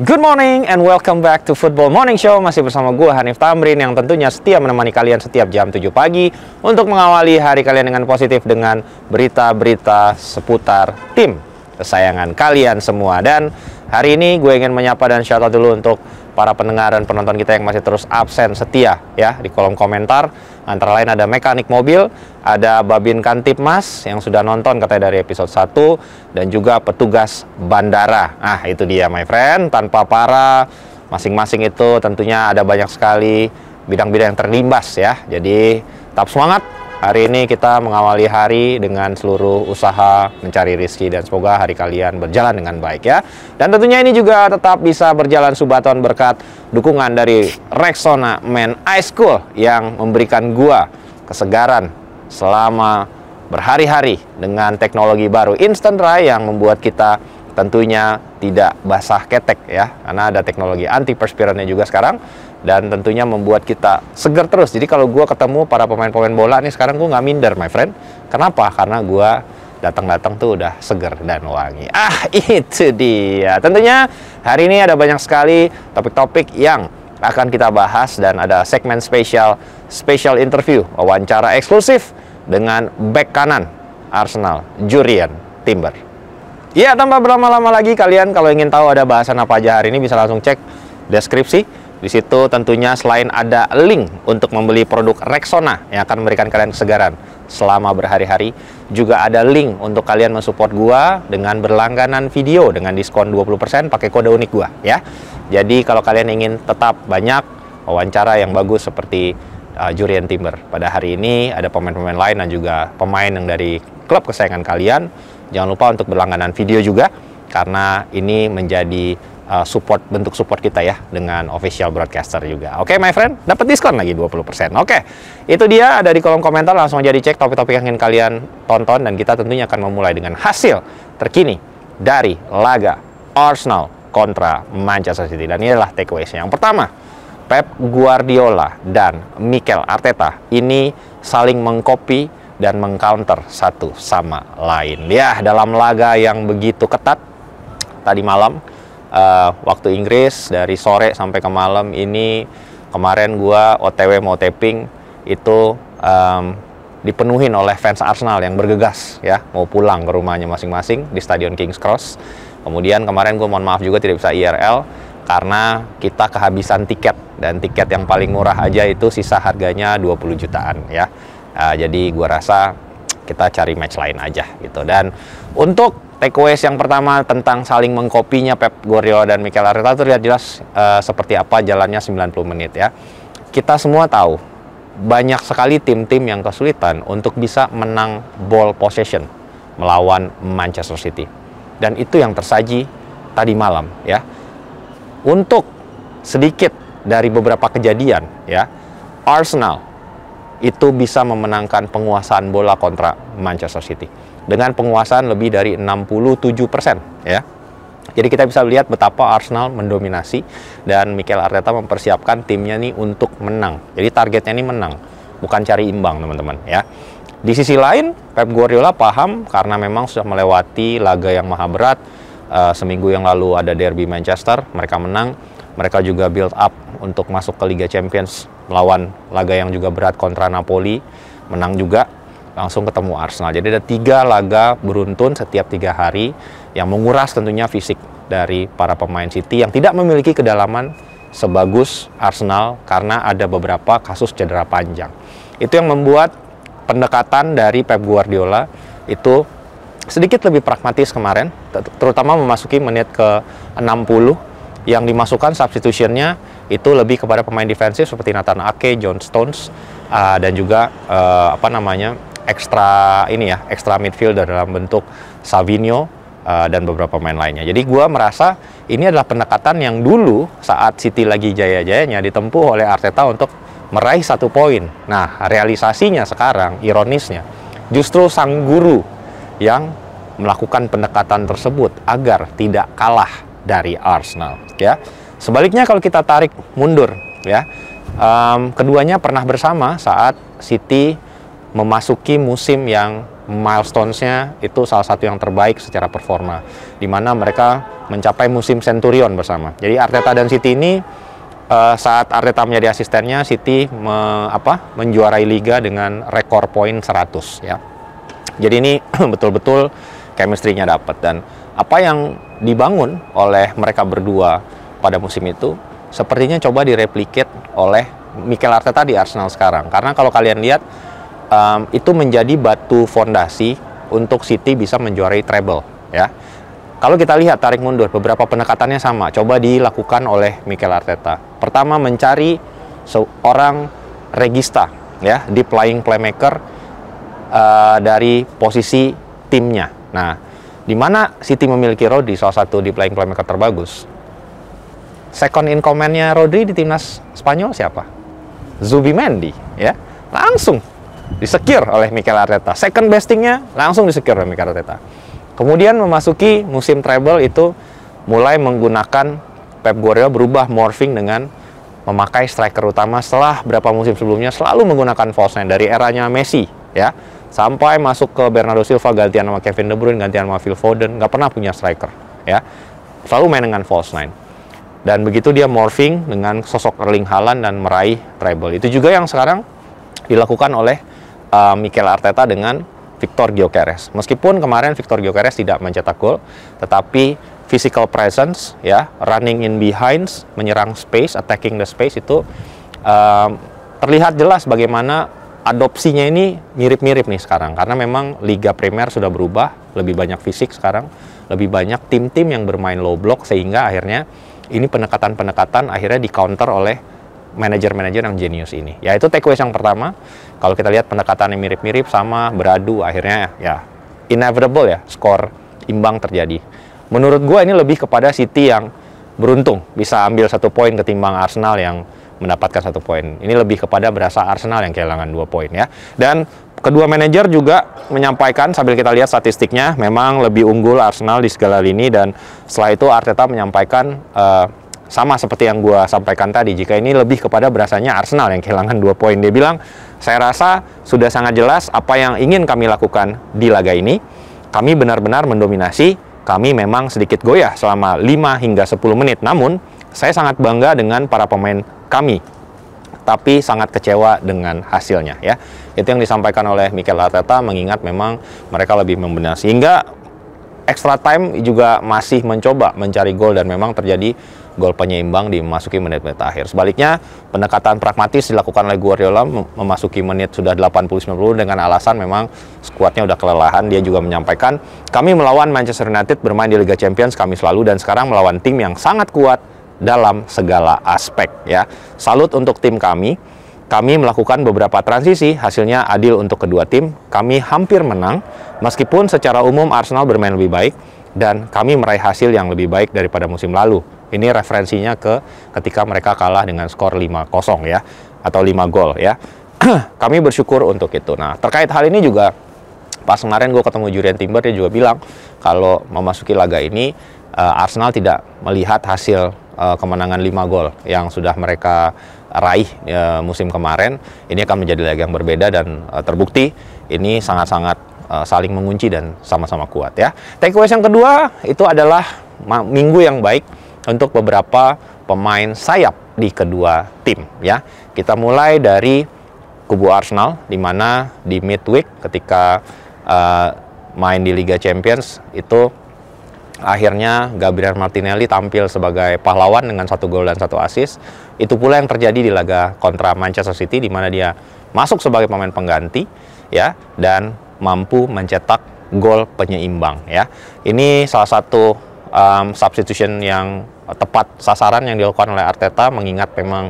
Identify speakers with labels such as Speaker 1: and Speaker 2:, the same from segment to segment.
Speaker 1: Good morning and welcome back to Football Morning Show. Masih bersama gue Hanif Tamrin yang tentunya setia menemani kalian setiap jam 7 pagi untuk mengawali hari kalian dengan positif dengan berita-berita seputar tim kesayangan kalian semua. Dan hari ini gue ingin menyapa dan shout out dulu untuk para pendengar dan penonton kita yang masih terus absen setia ya di kolom komentar. Antara lain ada mekanik mobil, ada Babin Kantipmas yang sudah nonton katanya dari episode 1, dan juga petugas bandara. Nah itu dia my friend, tanpa para masing-masing itu tentunya ada banyak sekali bidang-bidang yang terlimbas ya. Jadi tetap semangat. Hari ini kita mengawali hari dengan seluruh usaha mencari rezeki dan semoga hari kalian berjalan dengan baik ya. Dan tentunya ini juga tetap bisa berjalan subaton berkat dukungan dari Rexona Men Ice Cool yang memberikan gua kesegaran selama berhari-hari dengan teknologi baru Instant Dry yang membuat kita tentunya tidak basah ketek ya, karena ada teknologi antiperspirannya juga sekarang. Dan tentunya membuat kita segar terus. Jadi kalau gue ketemu para pemain-pemain bola nih sekarang gue nggak minder my friend. Kenapa? Karena gue datang-datang tuh udah segar dan wangi. Itu dia. Tentunya hari ini ada banyak sekali topik-topik yang akan kita bahas. Dan ada segmen special interview, wawancara eksklusif dengan back kanan Arsenal, Jurrien Timber. Ya, tanpa berlama-lama lagi, kalian kalau ingin tahu ada bahasan apa aja hari ini bisa langsung cek deskripsi. Di situ tentunya selain ada link untuk membeli produk Rexona yang akan memberikan kalian kesegaran selama berhari-hari, juga ada link untuk kalian mensupport gua dengan berlangganan video dengan diskon 20% pakai kode unik gua ya. Jadi kalau kalian ingin tetap banyak wawancara yang bagus seperti Jurrien Timber pada hari ini, ada pemain-pemain lain dan juga pemain yang dari klub kesayangan kalian, jangan lupa untuk berlangganan video juga karena ini menjadi bentuk support kita ya dengan official broadcaster juga. Oke my friend, dapat diskon lagi 20%. Oke, itu dia ada di kolom komentar, langsung aja dicek topik-topik yang ingin kalian tonton dan kita tentunya akan memulai dengan hasil terkini dari laga Arsenal kontra Manchester City. Dan inilah takeaways. Yang pertama, Pep Guardiola dan Mikel Arteta ini saling mengcopy dan mengcounter satu sama lain. Ya, dalam laga yang begitu ketat tadi malam, waktu Inggris dari sore sampai ke malam ini, kemarin gua OTW mau taping itu dipenuhin oleh fans Arsenal yang bergegas ya mau pulang ke rumahnya masing-masing di Stadion King's Cross. Kemudian kemarin gua mohon maaf juga tidak bisa IRL karena kita kehabisan tiket, dan tiket yang paling murah aja itu sisa harganya 20 jutaan ya. Jadi gua rasa kita cari match lain aja gitu. Dan untuk takeaways yang pertama tentang saling mengkopinya Pep Guardiola dan Mikel Arteta itu terlihat jelas seperti apa jalannya 90 menit ya. Kita semua tahu banyak sekali tim-tim yang kesulitan untuk bisa menang ball possession melawan Manchester City. Dan itu yang tersaji tadi malam ya. Untuk sedikit dari beberapa kejadian ya, Arsenal itu bisa memenangkan penguasaan bola kontra Manchester City dengan penguasaan lebih dari 67% ya. Jadi kita bisa lihat betapa Arsenal mendominasi dan Mikel Arteta mempersiapkan timnya nih untuk menang. Jadi targetnya ini menang, bukan cari imbang teman-teman ya. Di sisi lain Pep Guardiola paham karena memang sudah melewati laga yang maha berat. Seminggu yang lalu ada derby Manchester, mereka menang. Mereka juga build up untuk masuk ke Liga Champions melawan laga yang juga berat kontra Napoli, menang juga. Langsung ketemu Arsenal. Jadi ada 3 laga beruntun setiap 3 hari yang menguras tentunya fisik dari para pemain City yang tidak memiliki kedalaman sebagus Arsenal karena ada beberapa kasus cedera panjang. Itu yang membuat pendekatan dari Pep Guardiola itu sedikit lebih pragmatis kemarin, terutama memasuki menit ke 60 yang dimasukkan substitutionnya itu lebih kepada pemain defensif seperti Nathan Ake, John Stones, dan juga extra midfielder dalam bentuk Savinho dan beberapa pemain lainnya. Jadi gue merasa ini adalah pendekatan yang dulu saat City lagi jaya-jayanya ditempuh oleh Arteta untuk meraih 1 poin. Nah, realisasinya sekarang, ironisnya, justru sang guru yang melakukan pendekatan tersebut agar tidak kalah dari Arsenal. Ya, sebaliknya kalau kita tarik mundur, ya, keduanya pernah bersama saat City memasuki musim yang milestones-nya itu salah satu yang terbaik secara performa, di mana mereka mencapai musim Centurion bersama. Jadi Arteta dan City ini saat Arteta menjadi asistennya, City menjuarai liga dengan rekor poin 100 ya. Jadi ini betul-betul chemistry-nya dapat, dan apa yang dibangun oleh mereka berdua pada musim itu sepertinya coba direplicate oleh Mikel Arteta di Arsenal sekarang. Karena kalau kalian lihat itu menjadi batu fondasi untuk City bisa menjuarai treble ya. Kalau kita lihat tarik mundur, beberapa pendekatannya sama coba dilakukan oleh Mikel Arteta. Pertama, mencari seorang regista ya, deep lying playmaker dari posisi timnya. Nah, di mana City memiliki Rodri, salah satu deep lying playmaker terbagus. Second in command-nya Rodri di timnas Spanyol siapa? Zubimendi ya. Langsung di-secure oleh Mikel Arteta. Second bestingnya langsung di-secure oleh Mikel Arteta. Kemudian memasuki musim treble itu mulai menggunakan Pep Guardiola berubah morphing dengan memakai striker utama setelah berapa musim sebelumnya selalu menggunakan false nine dari eranya Messi ya. Sampai masuk ke Bernardo Silva gantian sama Kevin De Bruyne, gantian sama Phil Foden, nggak pernah punya striker ya. Selalu main dengan false nine. Dan begitu dia morphing dengan sosok Erling Haaland dan meraih treble. Itu juga yang sekarang dilakukan oleh Mikel Arteta dengan Victor Gyökeres. Meskipun kemarin Victor Gyökeres tidak mencetak gol, tetapi physical presence ya, running in behind, menyerang space, attacking the space itu terlihat jelas bagaimana adopsinya ini mirip-mirip nih sekarang. Karena memang Liga Premier sudah berubah, lebih banyak fisik sekarang, lebih banyak tim-tim yang bermain low block, sehingga akhirnya ini pendekatan-pendekatan akhirnya di counter oleh manajer-manajer yang jenius ini. Ya, itu takeaways yang pertama. Kalau kita lihat pendekatannya mirip-mirip sama beradu, akhirnya ya inevitable ya, skor imbang terjadi. Menurut gue ini lebih kepada City yang beruntung bisa ambil 1 poin ketimbang Arsenal yang mendapatkan 1 poin. Ini lebih kepada berasa Arsenal yang kehilangan 2 poin ya. Dan kedua manajer juga menyampaikan, sambil kita lihat statistiknya, memang lebih unggul Arsenal di segala lini. Dan setelah itu Arteta menyampaikan sama seperti yang gue sampaikan tadi, jika ini lebih kepada berasanya Arsenal yang kehilangan 2 poin. Dia bilang, saya rasa sudah sangat jelas apa yang ingin kami lakukan di laga ini. Kami benar-benar mendominasi, kami memang sedikit goyah selama 5 hingga 10 menit. Namun, saya sangat bangga dengan para pemain kami, tapi sangat kecewa dengan hasilnya ya. Itu yang disampaikan oleh Mikel Arteta, mengingat memang mereka lebih membenahi. Sehingga extra time juga masih mencoba mencari gol, dan memang terjadi gol penyeimbang di memasuki menit-menit akhir. Sebaliknya, pendekatan pragmatis dilakukan oleh Guardiola memasuki menit sudah 80-90 dengan alasan memang skuadnya udah kelelahan. Dia juga menyampaikan, kami melawan Manchester United bermain di Liga Champions kami selalu, dan sekarang melawan tim yang sangat kuat dalam segala aspek ya. Salut untuk tim kami. Kami melakukan beberapa transisi, hasilnya adil untuk kedua tim. Kami hampir menang, meskipun secara umum Arsenal bermain lebih baik, dan kami meraih hasil yang lebih baik daripada musim lalu. Ini referensinya ke ketika mereka kalah dengan skor 5-0 ya, atau 5 gol ya. Kami bersyukur untuk itu. Nah, terkait hal ini juga, pas kemarin gue ketemu Jurgen Timber, dia juga bilang kalau memasuki laga ini Arsenal tidak melihat hasil kemenangan 5 gol yang sudah mereka raih musim kemarin. Ini akan menjadi laga yang berbeda, dan terbukti ini sangat-sangat saling mengunci dan sama-sama kuat ya. Takeaways yang kedua itu adalah minggu yang baik untuk beberapa pemain sayap di kedua tim ya. Kita mulai dari kubu Arsenal, di mana di midweek ketika main di Liga Champions itu akhirnya Gabriel Martinelli tampil sebagai pahlawan dengan 1 gol dan 1 assist. Itu pula yang terjadi di laga kontra Manchester City, di mana dia masuk sebagai pemain pengganti ya, dan mampu mencetak gol penyeimbang ya. Ini salah satu substitution yang tepat sasaran yang dilakukan oleh Arteta, mengingat memang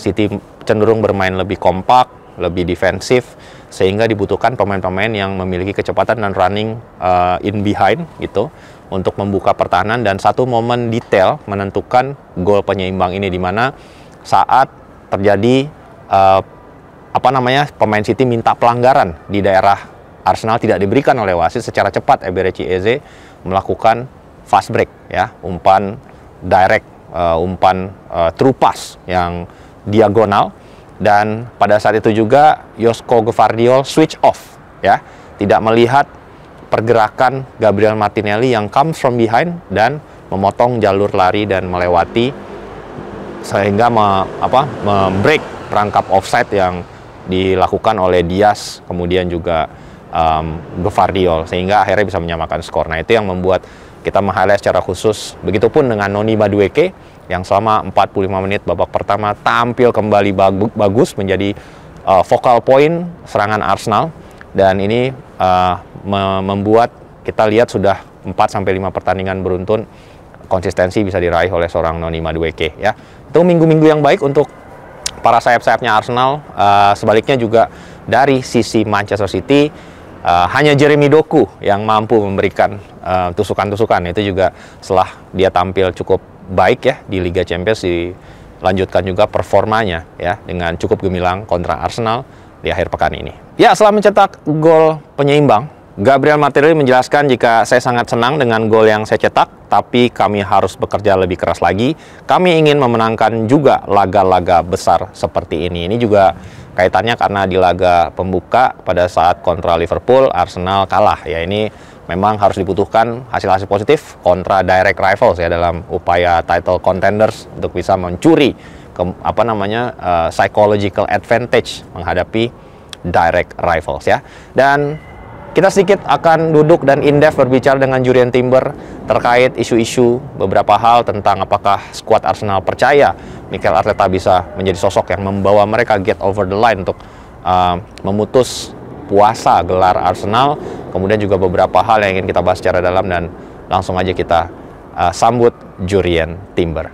Speaker 1: City cenderung bermain lebih kompak, lebih defensif, sehingga dibutuhkan pemain-pemain yang memiliki kecepatan dan running in behind gitu untuk membuka pertahanan. Dan satu momen detail menentukan gol penyeimbang ini, di mana saat terjadi pemain City minta pelanggaran di daerah Arsenal, tidak diberikan oleh wasit. Secara cepat Eberechi Eze melakukan fast break ya, umpan direct, umpan true pass yang diagonal. Dan pada saat itu juga Josko Gvardiol switch off ya, tidak melihat pergerakan Gabriel Martinelli yang comes from behind dan memotong jalur lari dan melewati sehingga membreak perangkap offside yang dilakukan oleh Diaz kemudian juga Gvardiol, sehingga akhirnya bisa menyamakan skor. Nah, itu yang membuat kita meng-highlight secara khusus. Begitupun dengan Noni Madueke yang selama 45 menit babak pertama tampil kembali bagus, menjadi focal point serangan Arsenal, dan ini membuat kita lihat sudah 4-5 pertandingan beruntun konsistensi bisa diraih oleh seorang Noni Madueke ya. Itu minggu-minggu yang baik untuk para sayap-sayapnya Arsenal. Sebaliknya juga dari sisi Manchester City, hanya Jeremy Doku yang mampu memberikan tusukan-tusukan. Itu juga setelah dia tampil cukup baik ya di Liga Champions, dilanjutkan juga performanya ya dengan cukup gemilang kontra Arsenal di akhir pekan ini. Ya, setelah mencetak gol penyeimbang, Gabriel Martinelli menjelaskan, jika saya sangat senang dengan gol yang saya cetak, tapi kami harus bekerja lebih keras lagi. Kami ingin memenangkan juga laga-laga besar seperti ini. Ini juga kaitannya karena di laga pembuka pada saat kontra Liverpool, Arsenal kalah. Ya, ini memang harus dibutuhkan hasil-hasil positif kontra direct rivals ya dalam upaya title contenders untuk bisa mencuri psychological advantage menghadapi direct rivals ya. Dan kita sedikit akan duduk dan in-depth berbicara dengan Jurrien Timber terkait isu-isu beberapa hal tentang apakah skuad Arsenal percaya Mikel Arteta bisa menjadi sosok yang membawa mereka get over the line untuk memutus puasa gelar Arsenal. Kemudian juga beberapa hal yang ingin kita bahas secara dalam, dan langsung aja kita sambut Jurrien Timber.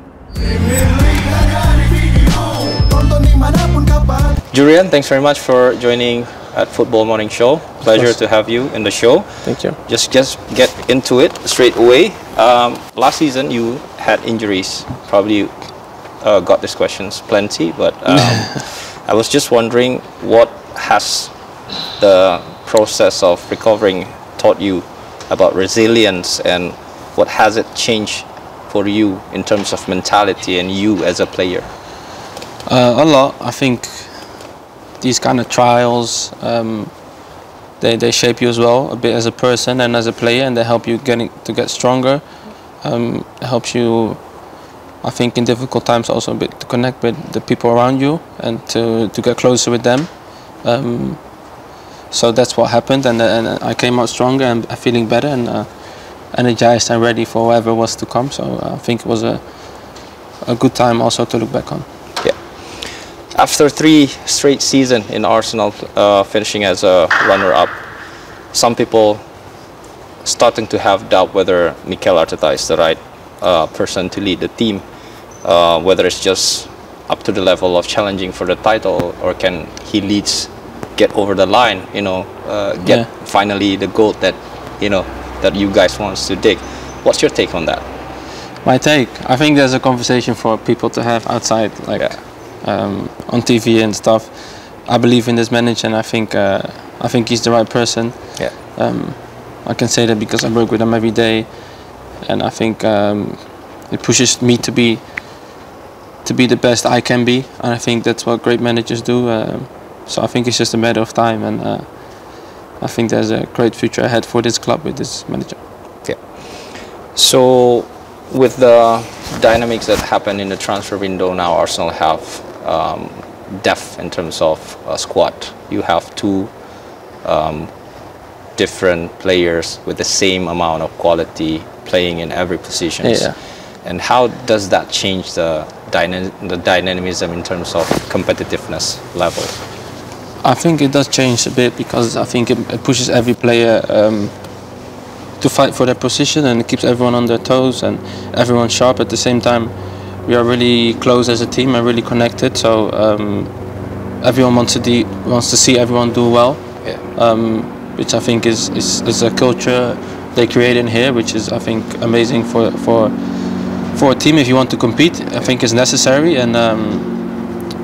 Speaker 2: Jurrien, thanks very much for joining at Football Morning Show. Pleasure to have you in the show.
Speaker 3: Thank you.
Speaker 2: Just get into it straight away. Last season you had injuries. Probably got these questions plenty, but I was just wondering, what has the process of recovering taught you about resilience, and what has it changed for you in terms of mentality and you as a player?
Speaker 3: A lot. I think these kind of trials, they shape you as well a bit as a person and as a player, and they help you get stronger. Helps you, I think, in difficult times also a bit to connect with the people around you and to get closer with them. So that's what happened, and I came out stronger and feeling better and energized and ready for whatever was to come. So I think it was a good time also to look back on.
Speaker 2: After 3 straight seasons in Arsenal, finishing as a runner-up, some people starting to have doubt whether Mikel Arteta is the right person to lead the team, whether it's just up to the level of challenging for the title, or can he get over the line, get finally the goal that that you guys wants to dig. What's your take on that?
Speaker 3: My take? I think there's a conversation for people to have outside, on TV and stuff. I believe in this manager, and I think he's the right person.
Speaker 2: Yeah.
Speaker 3: I can say that because I work with him every day, and I think it pushes me to be the best I can be, and I think that's what great managers do. So I think it's just a matter of time, and I think there's a great future ahead for this club with this manager.
Speaker 2: Yeah. So, with the dynamics that happen in the transfer window now, Arsenal have depth in terms of squad. You have 2 different players with the same amount of quality playing in every position.
Speaker 3: Yeah.
Speaker 2: And how does that change the dynamism in terms of competitiveness level?
Speaker 3: I think it does change a bit, because I think it pushes every player to fight for their position, and it keeps everyone on their toes and everyone sharp. At the same time, we are really close as a team and really connected. So everyone wants to see everyone do well, which I think is a culture they create in here, which is, I think, amazing for a team. If you want to compete, I think it's necessary. And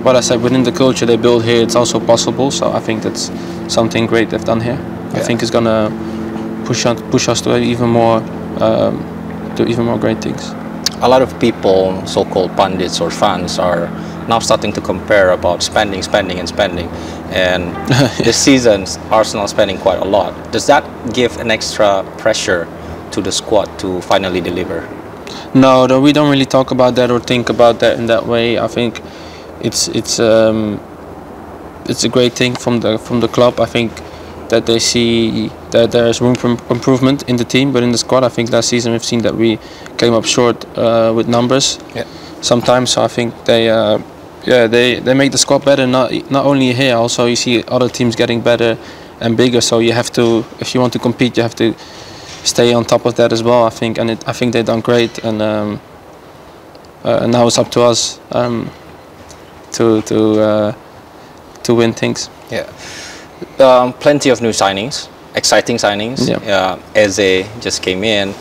Speaker 3: what I said, within the culture they build here, it's also possible. So I think that's something great they've done here. I think it's gonna push us to even more great things.
Speaker 2: A lot of people, so-called pundits or fans, are now starting to compare about spending, and this season Arsenal spending quite a lot. Does that give an extra pressure to the squad to finally deliver?
Speaker 3: No, we don't really talk about that or think about that in that way. I think it's a great thing from the club. I think that they see that there's room for improvement in the team, but in the squad, I think last season we've seen that we came up short with numbers.
Speaker 2: Yeah.
Speaker 3: Sometimes, so I think they make the squad better. Not only here, also you see other teams getting better and bigger. So you have to, if you want to compete, you have to stay on top of that as well. I think, and I think they've done great, and now it's up to us to win things.
Speaker 2: Yeah. Plenty of new signings, exciting signings.
Speaker 3: Yeah.
Speaker 2: Eze just came in,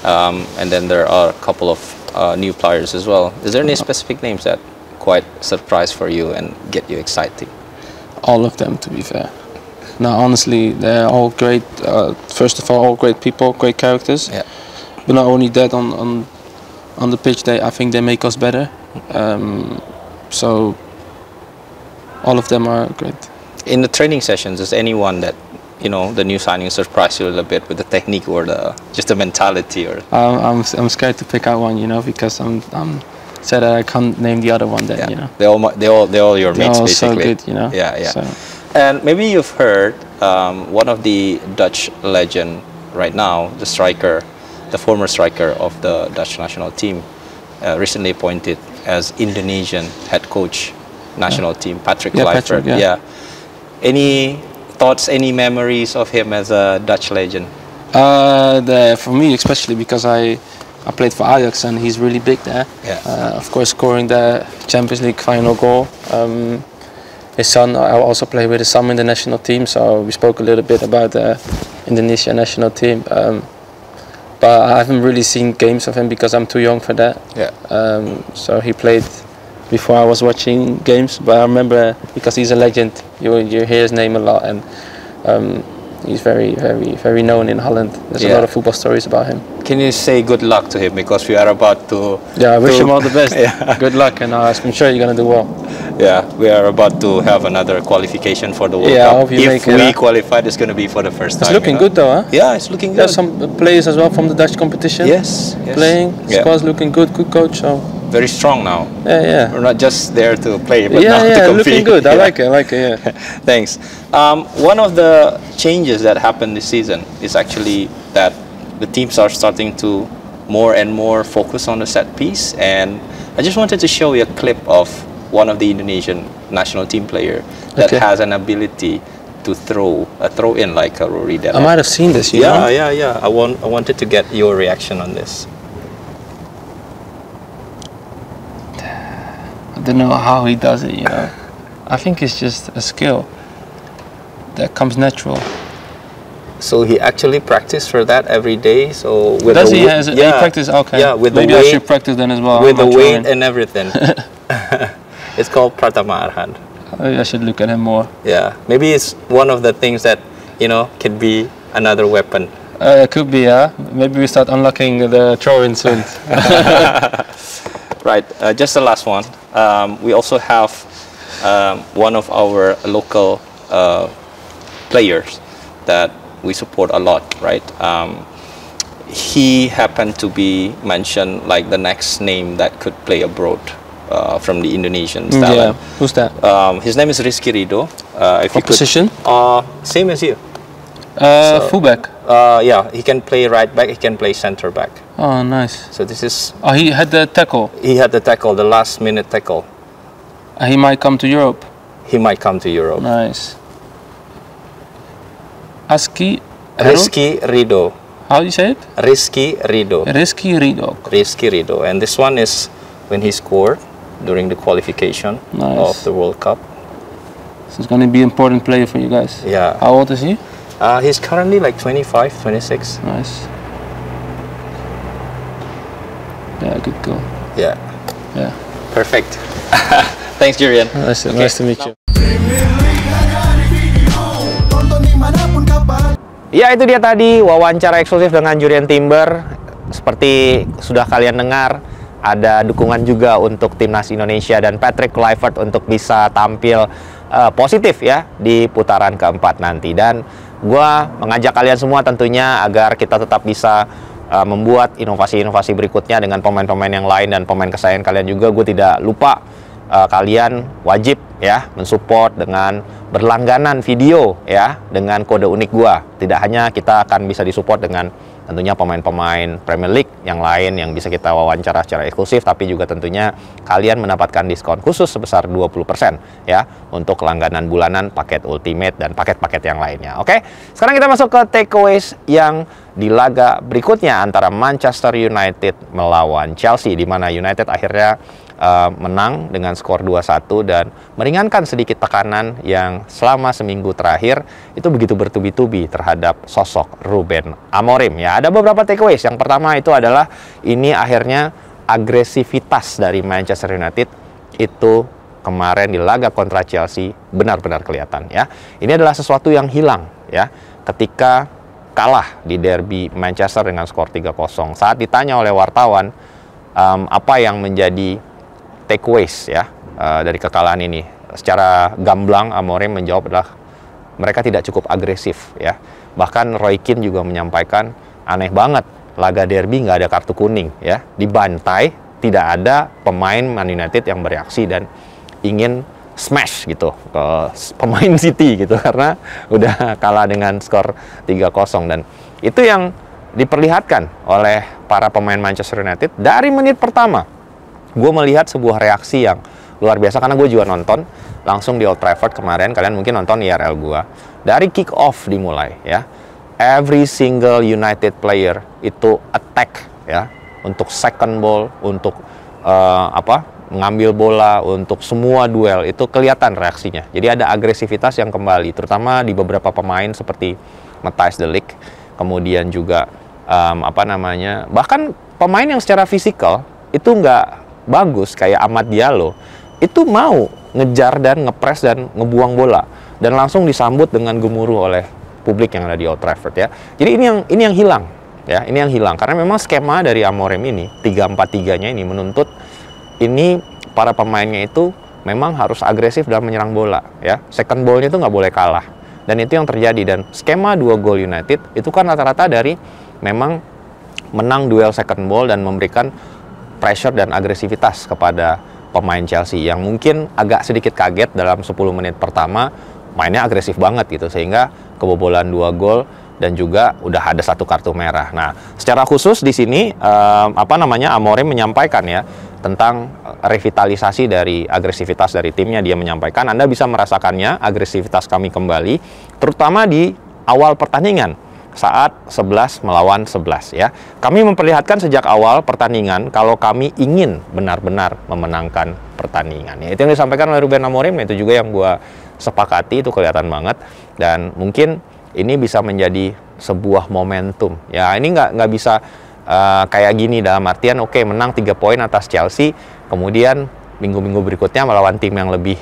Speaker 2: and then there are a couple of new players as well. Is there any specific names that quite surprise for you and get you excited?
Speaker 3: All of them, to be fair. No, honestly, they're all great. First of all great people, great characters.
Speaker 2: Yeah.
Speaker 3: But not only that, on the pitch, I think they make us better. So all of them are great.
Speaker 2: In the training sessions, is anyone that, you know, the new signings surprise you a little bit with the technique or just the mentality? Or
Speaker 3: I'm scared to pick out one, you know, because I'm said that I can't name the other one. Then
Speaker 2: yeah.
Speaker 3: you know,
Speaker 2: they're all your mates,
Speaker 3: they're all
Speaker 2: basically.
Speaker 3: so good, you know.
Speaker 2: Yeah.
Speaker 3: So.
Speaker 2: And maybe you've heard one of the Dutch legend right now, the former striker of the Dutch national team, recently appointed as Indonesian head coach national team, Patrick Kluivert. Yeah. Any thoughts, any memories of him as a Dutch legend?
Speaker 3: For me, especially because I played for Ajax and he's really big there.
Speaker 2: Yeah.
Speaker 3: Of course, scoring the Champions League final goal. His son, I also played with his son in the national team, so we spoke a little bit about the Indonesia national team. But I haven't really seen games of him because I'm too young for that.
Speaker 2: Yeah.
Speaker 3: So he played before I was watching games, but I remember because he's a legend. You hear his name a lot, and he's very, very, very known in Holland. There's a lot of football stories about him.
Speaker 2: Can you say good luck to him, because we are about to?
Speaker 3: Yeah, I wish him all the best. Good luck, and I'm sure you're gonna do well.
Speaker 2: Yeah, we are about to have another qualification for the World Cup.
Speaker 3: I hope you
Speaker 2: if
Speaker 3: make it.
Speaker 2: We qualified, it's going to be for the first time.
Speaker 3: It's looking good though, huh?
Speaker 2: Yeah, it's looking good.
Speaker 3: There's some players as well from the Dutch competition.
Speaker 2: Yes.
Speaker 3: Playing. Squad's looking good. Good coach. So.
Speaker 2: Very strong now.
Speaker 3: Yeah.
Speaker 2: We're not just there to play, but
Speaker 3: now
Speaker 2: to compete.
Speaker 3: Looking good. I like it. Yeah.
Speaker 2: Thanks. One of the changes that happened this season is actually that the teams are starting to more and more focus on the set piece, and I just wanted to show you a clip of one of the Indonesian national team player that has an ability to throw in like a Rory Delap.
Speaker 3: I might have seen this. You know?
Speaker 2: Yeah. I wanted to get your reaction on this.
Speaker 3: I don't know how he does it. You know, I think it's just a skill that comes natural.
Speaker 2: So he actually practiced for that every day. So with
Speaker 3: does
Speaker 2: he
Speaker 3: practice? Okay.
Speaker 2: Yeah, with
Speaker 3: maybe
Speaker 2: the weight,
Speaker 3: I should practice then as well.
Speaker 2: With the weight and everything. It's called Pratama Arhan.
Speaker 3: I should look at him more.
Speaker 2: Yeah, maybe it's one of the things that, you know, can be another weapon.
Speaker 3: It could be, yeah. Maybe we start unlocking the throw-in soon.
Speaker 2: Right, just the last one. We also have one of our local players that we support a lot, right? He happened to be mentioned like the next name that could play abroad. From the Indonesian talent.
Speaker 3: Yeah. Who's that?
Speaker 2: His name is Rizky Ridho.
Speaker 3: What position?
Speaker 2: Same as you.
Speaker 3: Fullback.
Speaker 2: Yeah, he can play right back. He can play center back.
Speaker 3: Oh, nice.
Speaker 2: So this is.
Speaker 3: Oh, he had the tackle.
Speaker 2: He had the tackle, the last minute tackle.
Speaker 3: He might come to Europe.
Speaker 2: He might come to Europe.
Speaker 3: Nice. Rizky
Speaker 2: Ridho.
Speaker 3: How do you say it?
Speaker 2: Rizky Ridho.
Speaker 3: Rizky Ridho.
Speaker 2: Rizky Ridho, and this one is when he scored during the qualification of the World Cup.
Speaker 3: So it's going to be an important player for you guys.
Speaker 2: Yeah.
Speaker 3: How old is he?
Speaker 2: He's currently like 25, 26.
Speaker 3: Nice. Yeah, good goal.
Speaker 2: Yeah. Perfect. Thanks, Jurian.
Speaker 3: Nice to meet you.
Speaker 1: Ya, itu dia tadi wawancara eksklusif dengan Jurien Timber. Seperti sudah kalian dengar, ada dukungan juga untuk timnas Indonesia dan Patrick Kluivert untuk bisa tampil positif ya di putaran keempat nanti. Dan gue mengajak kalian semua tentunya agar kita tetap bisa membuat inovasi-inovasi berikutnya dengan pemain-pemain yang lain dan pemain kesayangan kalian juga. Gue tidak lupa kalian wajib ya mensupport dengan berlangganan video ya dengan kode unik gua. Tidak hanya kita akan bisa disupport dengan tentunya pemain-pemain Premier League yang lain yang bisa kita wawancara secara eksklusif, tapi juga tentunya kalian mendapatkan diskon khusus sebesar 20% ya untuk langganan bulanan, paket Ultimate dan paket-paket yang lainnya. Oke, sekarang kita masuk ke takeaways yang di laga berikutnya antara Manchester United melawan Chelsea, di mana United akhirnya menang dengan skor 2-1 dan meringankan sedikit tekanan yang selama seminggu terakhir itu begitu bertubi-tubi terhadap sosok Ruben Amorim. Ya, ada beberapa takeaways. Yang pertama itu adalah ini akhirnya agresivitas dari Manchester United itu kemarin di laga kontra Chelsea benar-benar kelihatan ya. Ini adalah sesuatu yang hilang ya ketika kalah di derby Manchester dengan skor 3-0. Saat ditanya oleh wartawan apa yang menjadi takeaways ya dari kekalahan ini, secara gamblang Amorim menjawab adalah mereka tidak cukup agresif ya. Bahkan Roy Keane juga menyampaikan aneh banget, laga derby nggak ada kartu kuning ya, dibantai, tidak ada pemain Man United yang bereaksi dan ingin smash gitu ke pemain City gitu karena udah kalah dengan skor 3-0. Dan itu yang diperlihatkan oleh para pemain Manchester United dari menit pertama. Gue melihat sebuah reaksi yang luar biasa karena gue juga nonton langsung di Old Trafford kemarin. Kalian mungkin nonton IRL gue. Dari kick off dimulai ya, every single United player itu attack ya, untuk second ball, untuk mengambil bola, untuk semua duel itu kelihatan reaksinya. Jadi ada agresivitas yang kembali, terutama di beberapa pemain seperti Matthijs de Ligt, kemudian juga bahkan pemain yang secara fisikal itu nggak bagus kayak Amad Diallo itu mau ngejar dan ngepres dan ngebuang bola dan langsung disambut dengan gemuruh oleh publik yang ada di Old Trafford ya. Jadi ini yang hilang ya, ini yang hilang karena memang skema dari Amorim ini 3-4-3-nya ini menuntut ini para pemainnya itu memang harus agresif dalam menyerang bola ya. Second ball-nya itu nggak boleh kalah dan itu yang terjadi. Dan skema 2 gol United itu kan rata-rata dari memang menang duel second ball dan memberikan pressure dan agresivitas kepada pemain Chelsea yang mungkin agak sedikit kaget dalam 10 menit pertama mainnya agresif banget gitu sehingga kebobolan 2 gol dan juga udah ada 1 kartu merah. Nah, secara khusus di sini Amorim menyampaikan ya tentang revitalisasi dari agresivitas dari timnya. Dia menyampaikan Anda bisa merasakannya agresivitas kami kembali terutama di awal pertandingan saat 11 melawan 11 ya. Kami memperlihatkan sejak awal pertandingan kalau kami ingin benar-benar memenangkan pertandingan. Ya, itu yang disampaikan oleh Ruben Amorim, itu juga yang gua sepakati, itu kelihatan banget dan mungkin ini bisa menjadi sebuah momentum. Ya, ini nggak bisa kayak gini dalam artian oke, menang 3 poin atas Chelsea, kemudian minggu-minggu berikutnya melawan tim yang lebih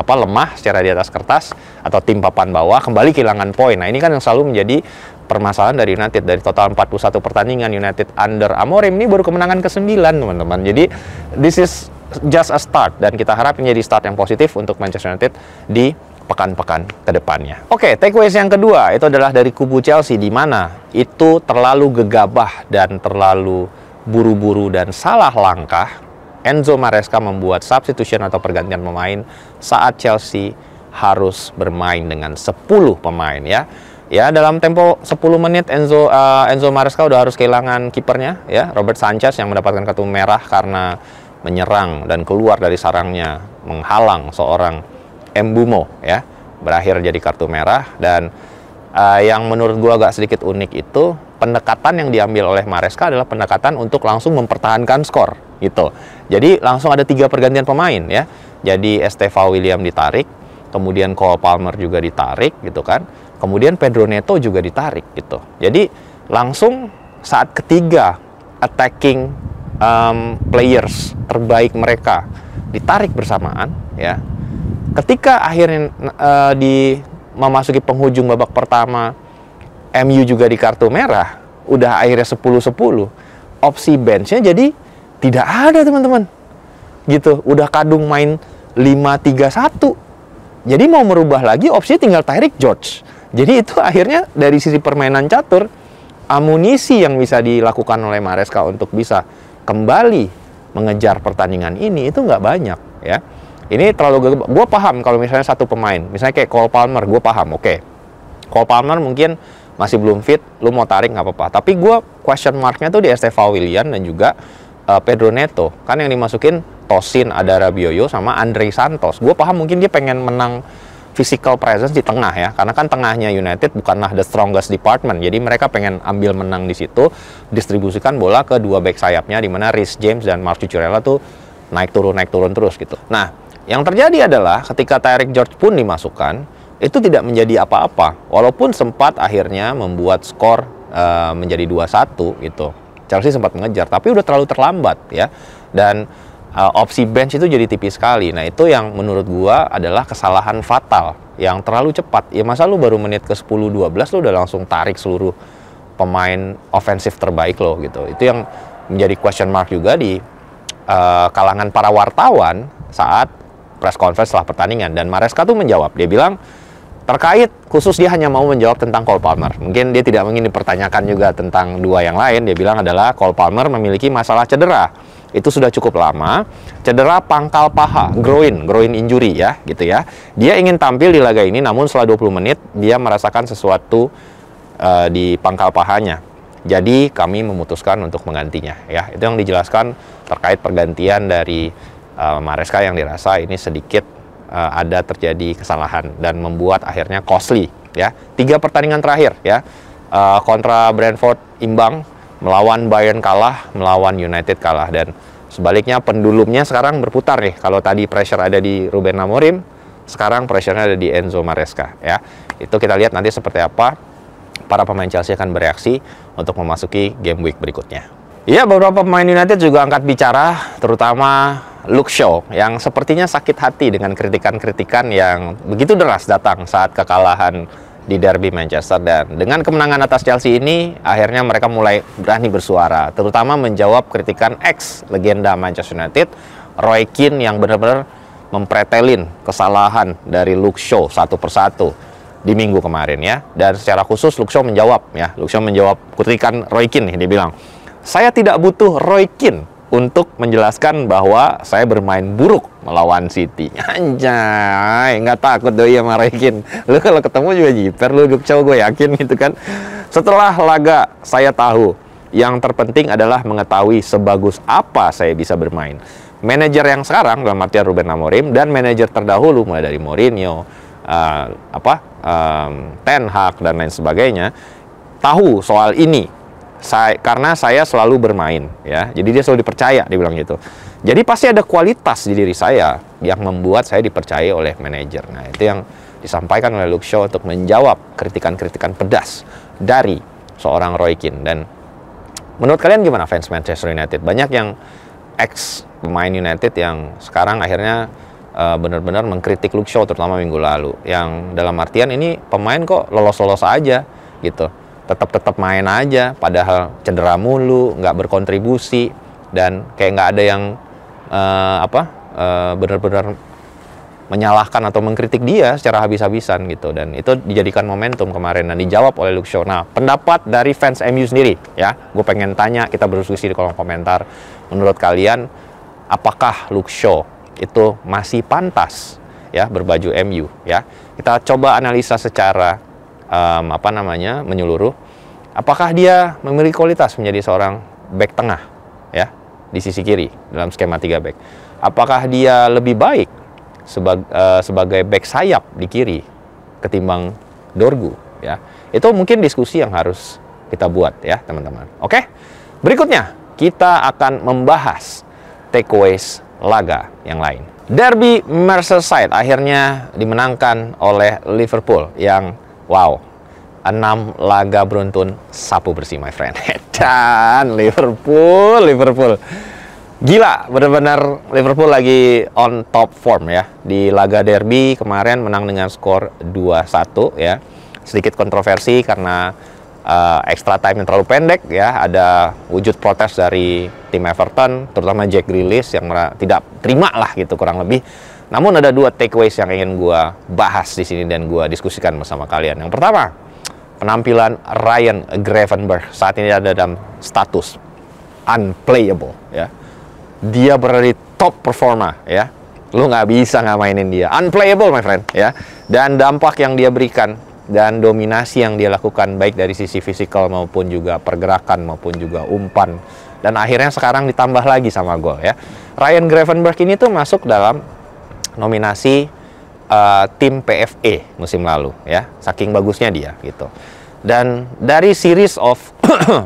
Speaker 1: lemah secara di atas kertas atau tim papan bawah kembali kehilangan poin. Nah, ini kan yang selalu menjadi permasalahan dari United. Dari total 41 pertandingan United under Amorim ini baru kemenangan ke-9 teman-teman. Jadi this is just a start dan kita harap ini jadi start yang positif untuk Manchester United di pekan-pekan ke depannya. Oke, takeaways yang kedua itu adalah dari kubu Chelsea, di mana itu terlalu gegabah dan terlalu buru-buru dan salah langkah Enzo Maresca membuat substitution atau pergantian pemain saat Chelsea harus bermain dengan 10 pemain ya. Ya, dalam tempo 10 menit Enzo Maresca udah harus kehilangan kipernya ya, Robert Sanchez yang mendapatkan kartu merah karena menyerang dan keluar dari sarangnya menghalang seorang Mbeumo ya. Berakhir jadi kartu merah. Dan yang menurut gua agak sedikit unik itu pendekatan yang diambil oleh Maresca adalah pendekatan untuk langsung mempertahankan skor gitu. Jadi langsung ada 3 pergantian pemain ya. Jadi Estevao William ditarik, kemudian Cole Palmer juga ditarik gitu kan. Kemudian Pedro Neto juga ditarik gitu. Jadi langsung saat ketiga attacking players terbaik mereka ditarik bersamaan ya. Ketika akhirnya memasuki penghujung babak pertama, MU juga di kartu merah, udah akhirnya 10-10, opsi benchnya jadi Tidak ada, teman-teman. Gitu, udah kadung main 5-3-1. Jadi mau merubah lagi opsi tinggal Tyreek George. Jadi itu akhirnya dari sisi permainan catur, amunisi yang bisa dilakukan oleh Maresca untuk bisa kembali mengejar pertandingan ini itu nggak banyak, ya. Ini terlalu gue paham kalau misalnya satu pemain, misalnya kayak Cole Palmer, gue paham, oke. Cole Palmer mungkin masih belum fit, lu mau tarik nggak apa-apa. Tapi gue question mark-nya tuh di Estevao Willian dan juga Pedro Neto. Kan yang dimasukin Tosin, ada Rabiot sama Andre Santos. Gue paham mungkin dia pengen menang physical presence di tengah, ya. Karena kan tengahnya United bukanlah the strongest department. Jadi mereka pengen ambil menang di situ, distribusikan bola ke dua back sayapnya, di mana Reece James dan Marc Cucurella tuh naik turun terus gitu. Nah, yang terjadi adalah ketika Tyreek George pun dimasukkan, itu tidak menjadi apa-apa. Walaupun sempat akhirnya membuat skor menjadi 2-1 gitu. Chelsea sempat mengejar, tapi udah terlalu terlambat, ya. Dan opsi bench itu jadi tipis sekali. Nah, itu yang menurut gua adalah kesalahan fatal yang terlalu cepat. Ya masa lu baru menit ke 10-12 lu udah langsung tarik seluruh pemain ofensif terbaik lo gitu. Itu yang menjadi question mark juga di kalangan para wartawan saat press conference setelah pertandingan. Dan Maresca tuh menjawab, dia bilang terkait khusus dia hanya mau menjawab tentang Cole Palmer. Mungkin dia tidak ingin dipertanyakan juga tentang dua yang lain. Dia bilang adalah Cole Palmer memiliki masalah cedera. Itu sudah cukup lama. Cedera pangkal paha, groin injury, ya, gitu ya. Dia ingin tampil di laga ini, namun setelah 20 menit dia merasakan sesuatu di pangkal pahanya. Jadi kami memutuskan untuk menggantinya, ya. Itu yang dijelaskan terkait pergantian dari Maresca yang dirasa ini sedikit ada terjadi kesalahan dan membuat akhirnya costly, ya. 3 pertandingan terakhir, ya, kontra Brentford imbang, melawan Bayern kalah, melawan United kalah, dan sebaliknya pendulumnya sekarang berputar nih. Kalau tadi pressure ada di Ruben Amorim, sekarang pressure-nya ada di Enzo Maresca, ya. Itu kita lihat nanti seperti apa para pemain Chelsea akan bereaksi untuk memasuki game week berikutnya. Ya, beberapa pemain United juga angkat bicara, terutama Luke Shaw yang sepertinya sakit hati dengan kritikan-kritikan yang begitu deras datang saat kekalahan di derby Manchester. Dan dengan kemenangan atas Chelsea ini, akhirnya mereka mulai berani bersuara, terutama menjawab kritikan ex-legenda Manchester United, Roy Keane, yang benar-benar mempretelin kesalahan dari Luke Shaw satu persatu di minggu kemarin, ya. Dan secara khusus Luke Shaw menjawab, ya. Luke Shaw menjawab kritikan Roy Keane nih. Dia bilang, saya tidak butuh Roy Keane untuk menjelaskan bahwa saya bermain buruk melawan City. Anjay, nggak takut doi sama Roy Keane. Lu kalau ketemu juga jiper, lu Luke Shaw, gue yakin gitu kan. Setelah laga, saya tahu yang terpenting adalah mengetahui sebagus apa saya bisa bermain. Manajer yang sekarang, dalam artian Ruben Amorim, dan manajer terdahulu mulai dari Mourinho, Ten Hag dan lain sebagainya, tahu soal ini. Karena saya selalu bermain, ya. Jadi dia selalu dipercaya, dia bilang gitu. Jadi pasti ada kualitas di diri saya yang membuat saya dipercaya oleh manajer. Nah, itu yang disampaikan oleh Luke Shaw untuk menjawab kritikan-kritikan pedas dari seorang Roy Keane. Dan menurut kalian gimana fans Manchester United? Banyak yang ex pemain United yang sekarang akhirnya benar-benar mengkritik Luke Shaw, terutama minggu lalu. Yang dalam artian ini pemain kok lolos-lolos aja gitu. Tetap main aja, padahal cedera mulu, nggak berkontribusi, dan kayak nggak ada yang benar-benar menyalahkan atau mengkritik dia secara habis-habisan gitu. Dan itu dijadikan momentum kemarin dan dijawab oleh Luke Shaw. Nah, pendapat dari fans MU sendiri, ya, gue pengen tanya, kita berdiskusi di kolom komentar. Menurut kalian, apakah Luke Shaw itu masih pantas, ya, berbaju MU, ya? Kita coba analisa secara menyeluruh. Apakah dia memiliki kualitas menjadi seorang back tengah, ya, di sisi kiri dalam skema 3 back? Apakah dia lebih baik sebagai back sayap di kiri ketimbang Dorgu, ya? Itu mungkin diskusi yang harus kita buat, ya, teman-teman. Oke? Berikutnya kita akan membahas takeaways laga yang lain. Derby Merseyside akhirnya dimenangkan oleh Liverpool yang wow, 6 laga beruntun sapu bersih, my friend. Dan Liverpool gila, benar-benar Liverpool lagi on top form, ya. Di laga derby kemarin menang dengan skor 2-1, ya. Sedikit kontroversi karena extra time yang terlalu pendek ya, ada wujud protes dari tim Everton, terutama Jack Grealish yang tidak terima lah gitu kurang lebih. Namun ada 2 takeaways yang ingin gue bahas di sini dan gue diskusikan bersama kalian. Yang pertama, penampilan Ryan Gravenberch saat ini ada dalam status unplayable ya. Dia berada di top performa ya. Lu nggak bisa nggak mainin dia. Unplayable my friend ya. Dan dampak yang dia berikan dan dominasi yang dia lakukan baik dari sisi fisikal maupun juga pergerakan maupun juga umpan. Dan akhirnya sekarang ditambah lagi sama gol ya. Ryan Gravenberch ini tuh masuk dalam nominasi tim PFA musim lalu ya. Saking bagusnya dia gitu. Dan dari series of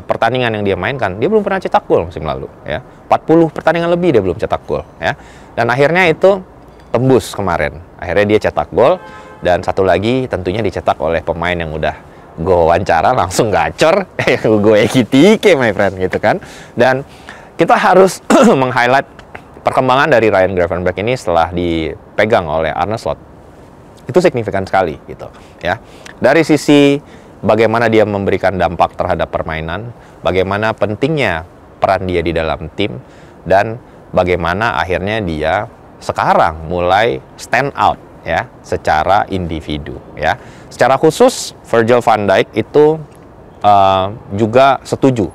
Speaker 1: pertandingan yang dia mainkan, dia belum pernah cetak gol musim lalu ya. 40 pertandingan lebih dia belum cetak gol ya. Dan akhirnya itu tembus kemarin. Akhirnya dia cetak gol, dan satu lagi tentunya dicetak oleh pemain yang udah gue wawancara langsung gacor, gue Ekitike my friend gitu kan. Dan kita harus meng-highlight perkembangan dari Ryan Gravenberch ini setelah dipegang oleh Arne Slot. Itu signifikan sekali gitu ya. Dari sisi bagaimana dia memberikan dampak terhadap permainan, bagaimana pentingnya peran dia di dalam tim, dan bagaimana akhirnya dia sekarang mulai stand out ya secara individu ya. Secara khusus Virgil van Dijk itu juga setuju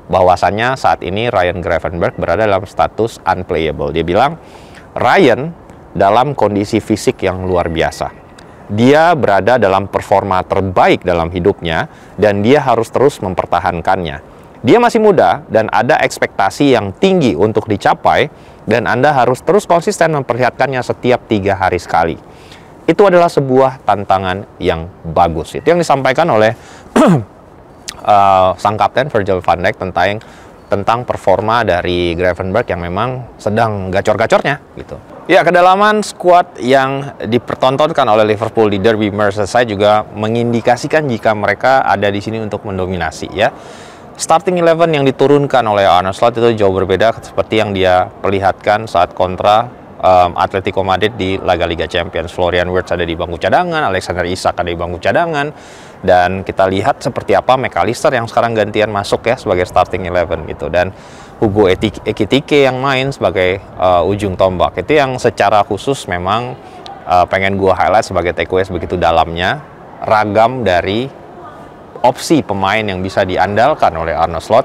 Speaker 1: bahwasannya saat ini Ryan Gravenberch berada dalam status unplayable. Dia bilang Ryan dalam kondisi fisik yang luar biasa. Dia berada dalam performa terbaik dalam hidupnya dan dia harus terus mempertahankannya. Dia masih muda dan ada ekspektasi yang tinggi untuk dicapai, dan Anda harus terus konsisten memperlihatkannya setiap 3 hari sekali. Itu adalah sebuah tantangan yang bagus. Itu yang disampaikan oleh sang kapten Virgil van Dijk tentang performa dari Gravenberch yang memang sedang gacor-gacornya gitu. Ya, kedalaman skuad yang dipertontonkan oleh Liverpool di Derby Merseyside juga mengindikasikan jika mereka ada di sini untuk mendominasi ya. Starting 11 yang diturunkan oleh Arne Slot itu jauh berbeda seperti yang dia perlihatkan saat kontra Atletico Madrid di laga Liga Champions. Florian Wirtz ada di bangku cadangan, Alexander Isak ada di bangku cadangan, dan kita lihat seperti apa McAllister yang sekarang gantian masuk ya sebagai starting 11 gitu, dan Hugo Ekitike yang main sebagai ujung tombak. Itu yang secara khusus memang pengen gue highlight sebagai takeaways begitu dalamnya ragam dari opsi pemain yang bisa diandalkan oleh Arne Slot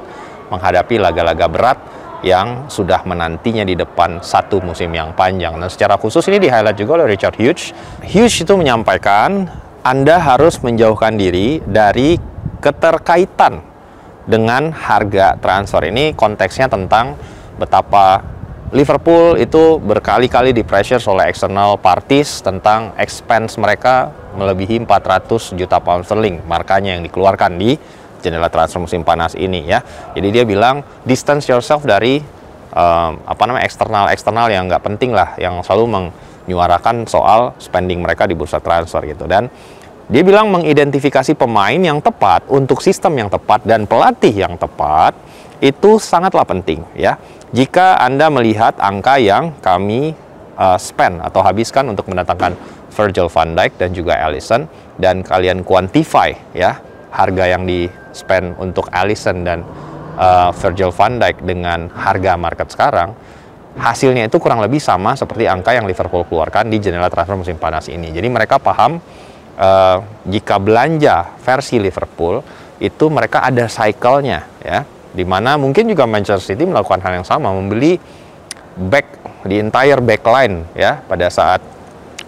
Speaker 1: menghadapi laga-laga berat yang sudah menantinya di depan satu musim yang panjang. Dan secara khusus ini di-highlight juga oleh Richard Hughes. Hughes itu menyampaikan Anda harus menjauhkan diri dari keterkaitan dengan harga transfer. Ini konteksnya tentang betapa Liverpool itu berkali-kali di-pressure oleh external parties tentang expense mereka melebihi 400 juta pound sterling markanya yang dikeluarkan di jendela transfer musim panas ini ya. Jadi dia bilang distance yourself dari eksternal yang nggak penting lah, yang selalu menyuarakan soal spending mereka di bursa transfer gitu. Dan dia bilang mengidentifikasi pemain yang tepat untuk sistem yang tepat dan pelatih yang tepat itu sangatlah penting ya. Jika Anda melihat angka yang kami spend atau habiskan untuk mendatangkan Virgil van Dijk dan juga Alisson, dan kalian quantify ya harga yang di-spend untuk Alisson dan Virgil van Dijk dengan harga market sekarang, hasilnya itu kurang lebih sama seperti angka yang Liverpool keluarkan di jendela transfer musim panas ini. Jadi mereka paham jika belanja versi Liverpool itu mereka ada cycle-nya ya, dimana mungkin juga Manchester City melakukan hal yang sama, membeli the entire backline ya pada saat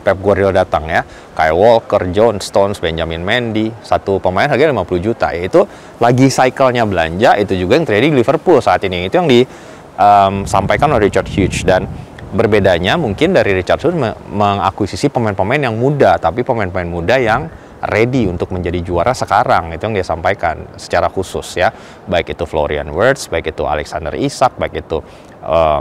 Speaker 1: Pep Guardiola datang ya. Kyle Walker, John Stones, Benjamin Mendy, satu pemain harganya 50 juta. Itu lagi cycle-nya belanja, itu juga yang terjadi di Liverpool saat ini. Itu yang disampaikan oleh Richard Hughes. Dan berbedanya mungkin dari Richard Hughes mengakuisisi pemain-pemain yang muda, tapi pemain-pemain muda yang ready untuk menjadi juara sekarang. Itu yang dia sampaikan secara khusus ya. Baik itu Florian Wirtz, baik itu Alexander Isak, baik itu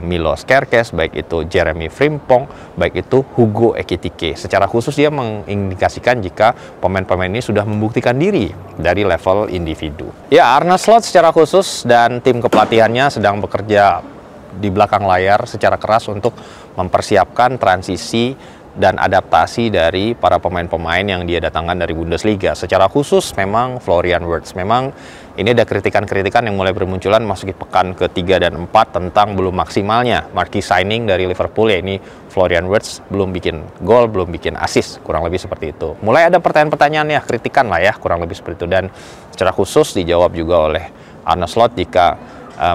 Speaker 1: Milos Kerkez, baik itu Jeremy Frimpong, baik itu Hugo Ekitike. Secara khusus dia mengindikasikan jika pemain-pemain ini sudah membuktikan diri dari level individu. Ya, Arne Slot secara khusus dan tim kepelatihannya sedang bekerja di belakang layar secara keras untuk mempersiapkan transisi dan adaptasi dari para pemain-pemain yang dia datangkan dari Bundesliga. Secara khusus memang Florian Wirtz. Memang ini ada kritikan-kritikan yang mulai bermunculan masuki pekan ke-3 dan 4 tentang belum maksimalnya marquee signing dari Liverpool, ya ini Florian Wirtz belum bikin gol, belum bikin assist, kurang lebih seperti itu. Mulai ada pertanyaan-pertanyaan ya, kritikan lah ya, kurang lebih seperti itu. Dan secara khusus dijawab juga oleh Arne Slot jika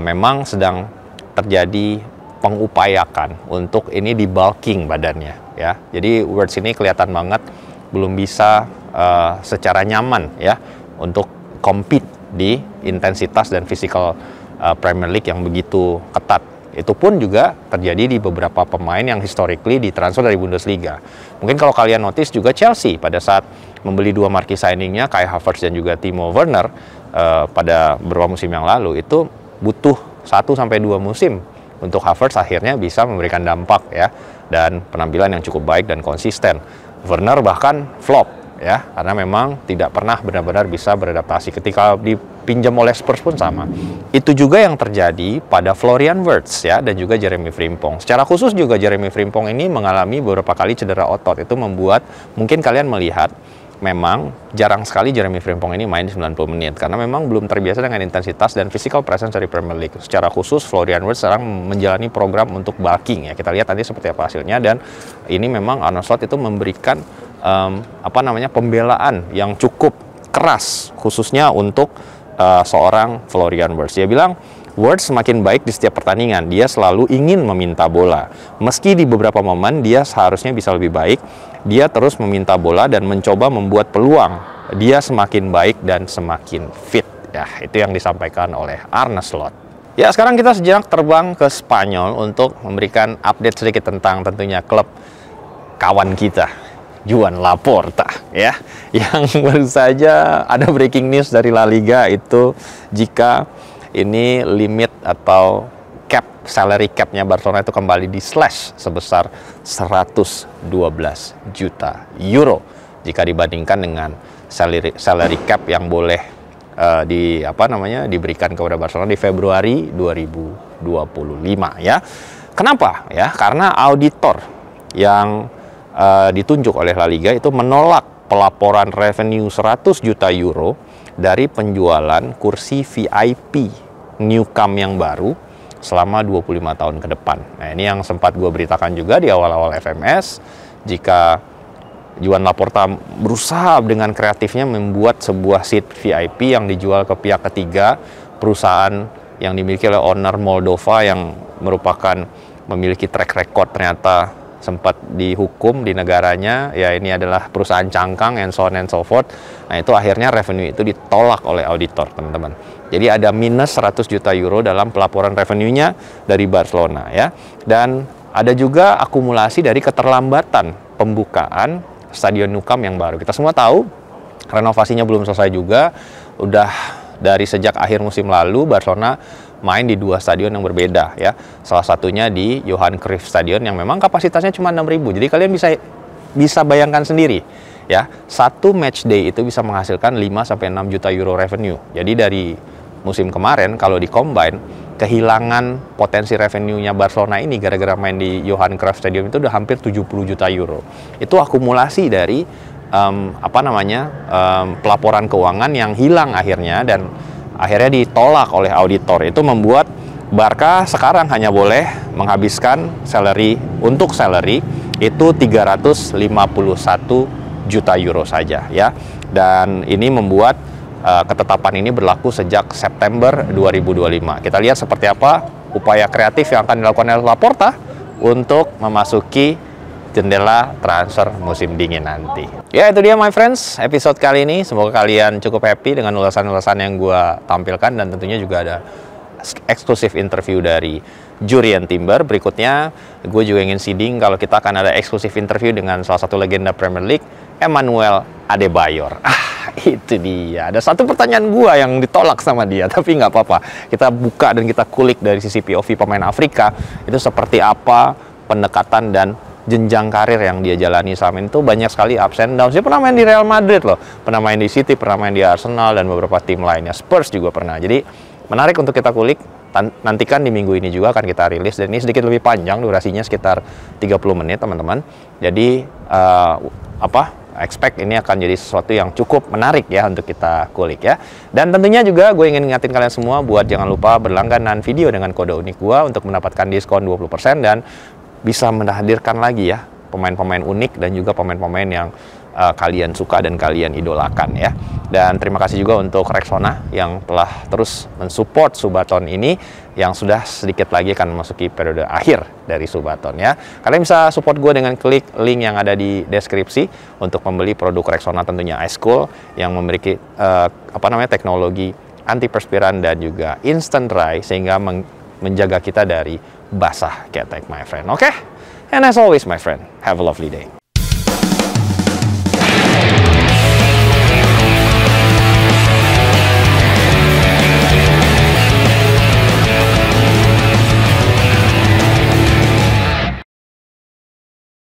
Speaker 1: memang sedang terjadi pengupayakan untuk ini di bulking badannya ya. Jadi Wirtz ini kelihatan banget belum bisa secara nyaman ya untuk compete di intensitas dan physical Premier League yang begitu ketat. Itu pun juga terjadi di beberapa pemain yang historically ditransfer dari Bundesliga. Mungkin kalau kalian notice juga Chelsea pada saat membeli 2 marquee signingnya Kai Havertz dan juga Timo Werner pada beberapa musim yang lalu, itu butuh 1-2 musim untuk Havertz akhirnya bisa memberikan dampak ya, dan penampilan yang cukup baik dan konsisten. Werner bahkan flop ya, karena memang tidak pernah benar-benar bisa beradaptasi. Ketika dipinjam oleh Spurs pun sama. Itu juga yang terjadi pada Florian Wirtz ya, dan juga Jeremy Frimpong. Secara khusus juga Jeremy Frimpong ini mengalami beberapa kali cedera otot. Itu membuat mungkin kalian melihat memang jarang sekali Jeremy Frimpong ini main di 90 menit karena memang belum terbiasa dengan intensitas dan physical presence dari Premier League. Secara khusus Florian Wirtz sekarang menjalani program untuk bulking ya. Kita lihat nanti seperti apa hasilnya, dan ini memang Arne Slot itu memberikan pembelaan yang cukup keras khususnya untuk seorang Florian Wirtz. Dia bilang Wirtz semakin baik di setiap pertandingan. Dia selalu ingin meminta bola. Meski di beberapa momen dia seharusnya bisa lebih baik, dia terus meminta bola dan mencoba membuat peluang. Dia semakin baik dan semakin fit. Ya, itu yang disampaikan oleh Arne Slot. Ya, sekarang kita sejenak terbang ke Spanyol untuk memberikan update sedikit tentang tentunya klub kawan kita, Joan Laporta ya, yang baru saja ada breaking news dari La Liga itu jika ini limit atau salary cap-nya Barcelona itu kembali di slash sebesar 112 juta euro jika dibandingkan dengan salary cap yang boleh diberikan kepada Barcelona di Februari 2025 ya. Kenapa ya? Karena auditor yang ditunjuk oleh La Liga itu menolak pelaporan revenue 100 juta euro dari penjualan kursi VIP New Camp yang baru selama 25 tahun ke depan. Nah, ini yang sempat gue beritakan juga di awal-awal FMS, jika Joan Laporta berusaha dengan kreatifnya membuat sebuah seat VIP yang dijual ke pihak ketiga, perusahaan yang dimiliki oleh owner Moldova yang merupakan memiliki track record ternyata sempat dihukum di negaranya, ya ini adalah perusahaan cangkang and so on and so forth. Nah, itu akhirnya revenue itu ditolak oleh auditor, teman-teman. Jadi ada minus 100 juta euro dalam pelaporan revenue-nya dari Barcelona ya. Dan ada juga akumulasi dari keterlambatan pembukaan Stadion Nou Camp yang baru. Kita semua tahu renovasinya belum selesai juga. Udah dari sejak akhir musim lalu Barcelona main di 2 stadion yang berbeda ya. Salah satunya di Johan Cruyff Stadion yang memang kapasitasnya cuma 6.000. Jadi kalian bisa bayangkan sendiri ya. Satu match day itu bisa menghasilkan 5 sampai 6 juta euro revenue. Jadi dari musim kemarin kalau di-combine, kehilangan potensi revenue-nya Barcelona ini gara-gara main di Johan Cruyff Stadium itu udah hampir 70 juta euro. Itu akumulasi dari pelaporan keuangan yang hilang akhirnya dan akhirnya ditolak oleh auditor. Itu membuat Barca sekarang hanya boleh menghabiskan salary itu 351 juta euro saja ya. Dan ini membuat ketetapan ini berlaku sejak September 2025. Kita lihat seperti apa upaya kreatif yang akan dilakukan oleh Laporta untuk memasuki jendela transfer musim dingin nanti. Ya, itu dia my friends episode kali ini. Semoga kalian cukup happy dengan ulasan-ulasan yang gue tampilkan, dan tentunya juga ada eksklusif interview dari Jurrien Timber. Berikutnya gue juga ingin seeding kalau kita akan ada eksklusif interview dengan salah satu legenda Premier League, Emmanuel Adebayor. Itu dia. Ada satu pertanyaan gua yang ditolak sama dia, tapi nggak apa-apa. Kita buka dan kita kulik dari sisi POV pemain Afrika, itu seperti apa pendekatan dan jenjang karir yang dia jalani selama itu. Banyak sekali ups and downs. Dia pernah main di Real Madrid loh, pernah main di City, pernah main di Arsenal dan beberapa tim lainnya. Spurs juga pernah. Jadi menarik untuk kita kulik. nantikan di minggu ini juga akan kita rilis, dan ini sedikit lebih panjang durasinya, sekitar 30 menit teman-teman. Jadi expect ini akan jadi sesuatu yang cukup menarik ya untuk kita kulik ya. Dan tentunya juga gue ingin ingatin kalian semua buat jangan lupa berlangganan video dengan kode unik gue untuk mendapatkan diskon 20% dan bisa menghadirkan lagi ya pemain-pemain unik dan juga pemain-pemain yang kalian suka dan kalian idolakan ya. Dan terima kasih juga untuk Rexona yang telah terus mensupport Subathon ini, yang sudah sedikit lagi akan memasuki periode akhir dari Subathon ya. Kalian bisa support gue dengan klik link yang ada di deskripsi untuk membeli produk Rexona, tentunya Ice Cool yang memiliki teknologi antiperspiran dan juga instant dry sehingga menjaga kita dari basah ketek my friend. Oke? And as always my friend, have a lovely day.